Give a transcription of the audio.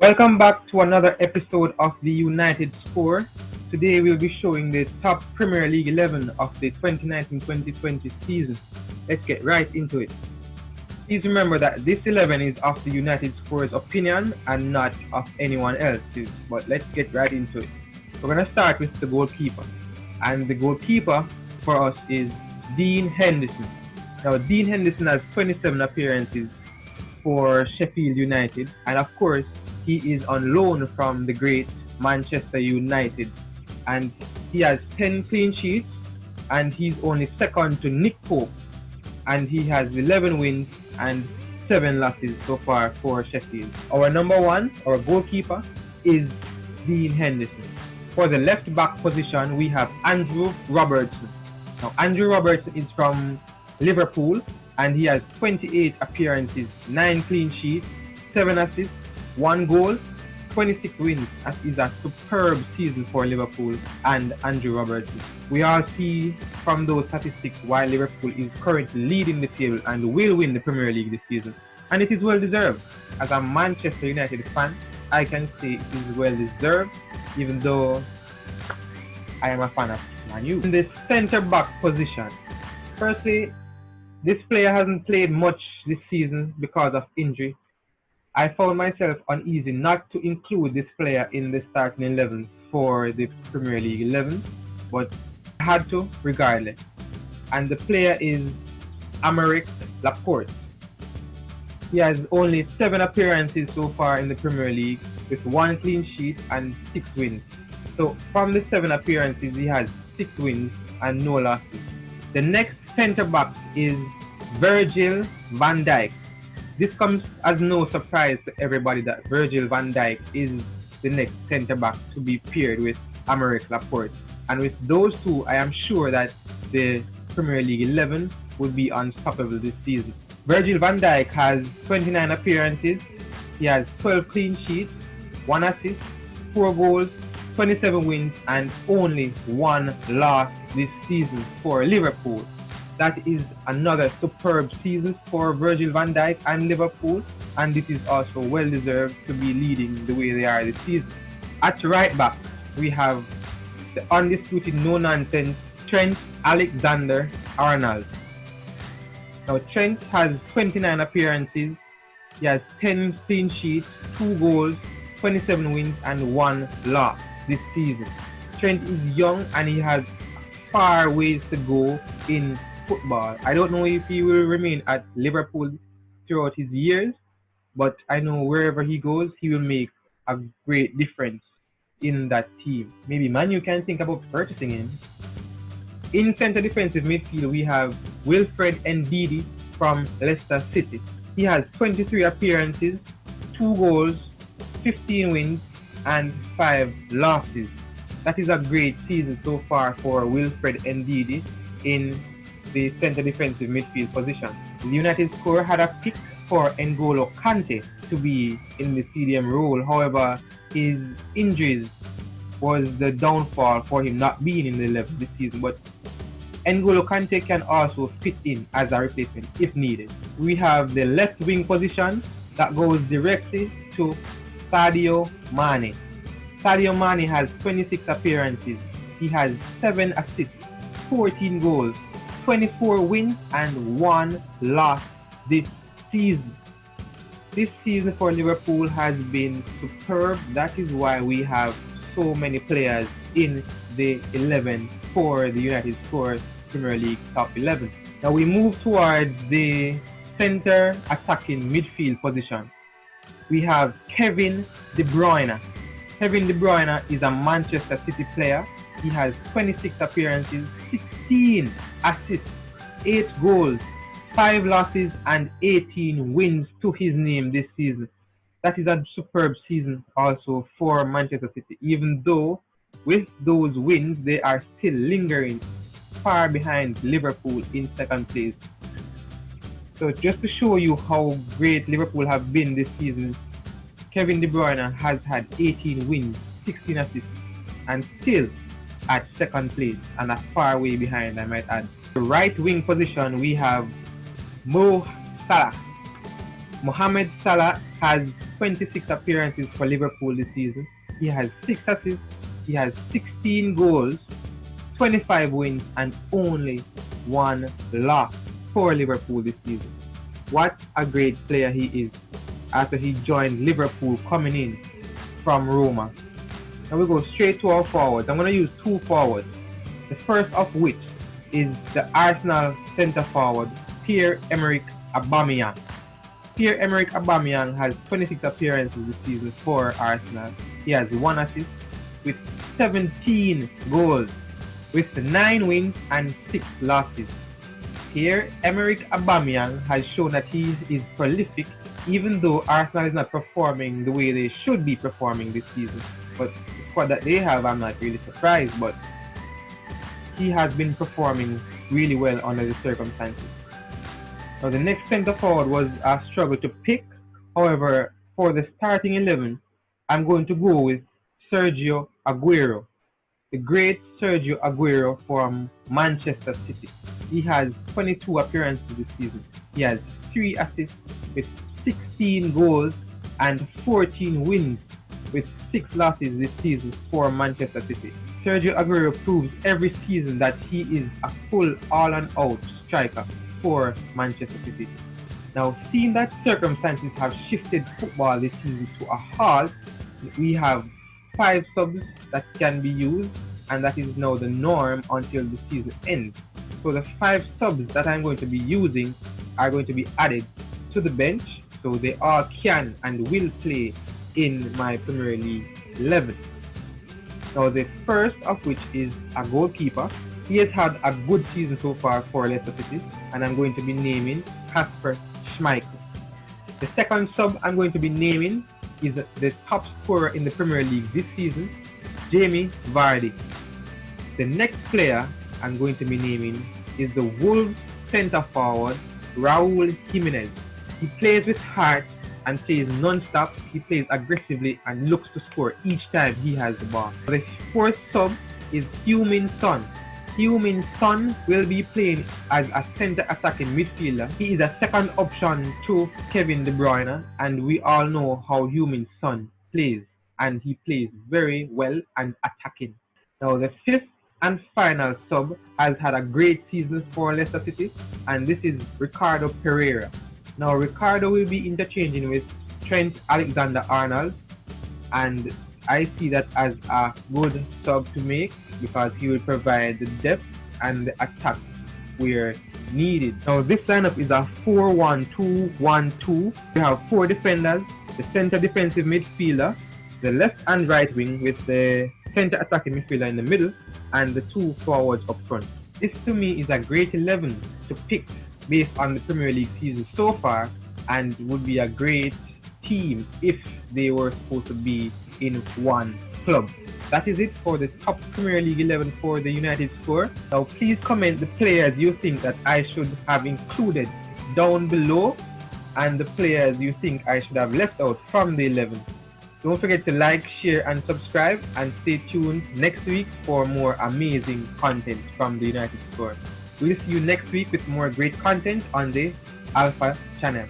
Welcome back to another episode of the United Score. Today we'll be showing the top Premier League 11 of the 2019-2020 season. Let's get right into it. Please remember that this 11 is of the United Score's opinion and not of anyone else's, but let's get right into it. We're going to start with the goalkeeper. And the goalkeeper for us is Dean Henderson. Now, Dean Henderson has 27 appearances for Sheffield United, and of course, he is on loan from the great Manchester United, and he has 10 clean sheets, and he's only second to Nick Pope, and he has 11 wins and 7 losses so far for Sheffield. Our number one, our goalkeeper, is Dean Henderson. For the left back position, we have Andrew Robertson. Now, Andrew Robertson is from Liverpool, and he has 28 appearances, 9 clean sheets, 7 assists, 1 goal, 26 wins. That is a superb season for Liverpool and Andrew Robertson. We all see from those statistics why Liverpool is currently leading the table and will win the Premier League this season. And it is well deserved. As a Manchester United fan, I can say it is well deserved, even though I am a fan of Man U. In the centre back position, firstly, this player hasn't played much this season because of injury. I found myself uneasy not to include this player in the starting 11 for the Premier League 11, but I had to regardless. And the player is Aymeric Laporte. He has only 7 appearances so far in the Premier League with 1 clean sheet and 6 wins. So from the 7 appearances, he has 6 wins and no losses. The next centre back is Virgil Van Dijk. This comes as no surprise to everybody that Virgil Van Dijk is the next centre back to be paired with Aymeric Laporte. And with those two, I am sure that the Premier League 11 will be unstoppable this season. Virgil van Dijk has 29 appearances, he has 12 clean sheets, 1 assist, 4 goals, 27 wins, and only 1 loss this season for Liverpool. That is another superb season for Virgil van Dijk and Liverpool, and this is also well deserved to be leading the way they are this season. At right back, we have the undisputed no-nonsense Trent Alexander-Arnold. Now, Trent has 29 appearances, he has 10 clean sheets, 2 goals, 27 wins, and 1 loss this season. Trent is young and he has far ways to go in football. I don't know if he will remain at Liverpool throughout his years, but I know wherever he goes, he will make a great difference in that team. Maybe Man U can think about purchasing him. In centre defensive midfield, we have Wilfred Ndidi from Leicester City. He has 23 appearances, 2 goals, 15 wins, and 5 losses. That is a great season so far for Wilfred Ndidi in the centre defensive midfield position. The United Score had a pick for N'Golo Kante to be in the CDM role. However, his injuries was the downfall for him not being in the 11 this season. But N'Golo Kante can also fit in as a replacement if needed. We have the left wing position that goes directly to Sadio Mane. Sadio Mane has 26 appearances. He has 7 assists, 14 goals, 24 wins, and 1 loss this season. This season for Liverpool has been superb. That is why we have so many players in the 11 for the United Score Premier League top 11. Now we move towards the center attacking midfield position. We have Kevin De Bruyne. Kevin De Bruyne is a Manchester City player. He has 26 appearances, 16 assists, 8 goals, 5 losses, and 18 wins to his name this season. That is a superb season also for Manchester City, even though with those wins, they are still lingering far behind Liverpool in second place. So just to show you how great Liverpool have been this season, Kevin De Bruyne has had 18 wins, 16 assists, and still at second place and a far way behind, I might add. The right wing position, we have Mo Salah. Mohamed Salah has 26 appearances for Liverpool this season. He has 6 assists, he has 16 goals, 25 wins and only 1 loss for Liverpool this season. What a great player he is after he joined Liverpool coming in from Roma. Now we go straight to our forwards. I'm going to use 2 forwards. The first of which is the Arsenal centre forward, Pierre-Emerick Aubameyang. Pierre-Emerick Aubameyang has 26 appearances this season for Arsenal. He has 1 assist with 17 goals, with 9 wins and 6 losses. Pierre-Emerick Aubameyang has shown that he is prolific, even though Arsenal is not performing the way they should be performing this season. But the squad that they have, I'm not really surprised, but he has been performing really well under the circumstances. Now the next centre forward was a struggle to pick. However, for the starting 11, I'm going to go with Sergio Aguero, the great Sergio Aguero from Manchester City. He has 22 appearances this season. He has 3 assists with 16 goals and 14 wins with 6 losses this season for Manchester City. Sergio Aguero proves every season that he is a full all-and-out striker for Manchester City. Now, seeing that circumstances have shifted football this season to a halt, we have 5 subs that can be used, and that is now the norm until the season ends. So the 5 subs that I'm going to be using are going to be added to the bench, so they all can and will play in my Premier League 11. Now the first of which is a goalkeeper. He has had a good season so far for Leicester City, and I'm going to be naming Kasper Schmeichel. The second sub I'm going to be naming is the top scorer in the Premier League this season, Jamie Vardy. The next player I'm going to be naming is the Wolves centre forward, Raul Jimenez. He plays with heart and plays non-stop. He plays aggressively and looks to score each time he has the ball. The fourth sub is Heung-min Son. Heung-min Son will be playing as a centre attacking midfielder. He is a second option to Kevin De Bruyne, and we all know how Heung-min Son plays, and he plays very well and attacking. Now the fifth and final sub has had a great season for Leicester City, and this is Ricardo Pereira. Now Ricardo will be interchanging with Trent Alexander-Arnold, and I see that as a good sub to make because he will provide the depth and the attack where needed. Now this lineup is a 4-1-2-1-2. We have 4 defenders, the centre defensive midfielder, the left and right wing with the centre attacking midfielder in the middle, and the 2 forwards up front. This to me is a great 11 to pick based on the Premier League season so far, and would be a great team if they were supposed to be in one club. That is it for the top Premier League 11 for the United score. Now please comment the players you think that I should have included down below, and the players you think I should have left out from the 11. Don't forget to like, share and subscribe, and stay tuned next week for more amazing content from the United score. We'll see you next week with more great content on the Alpha channel.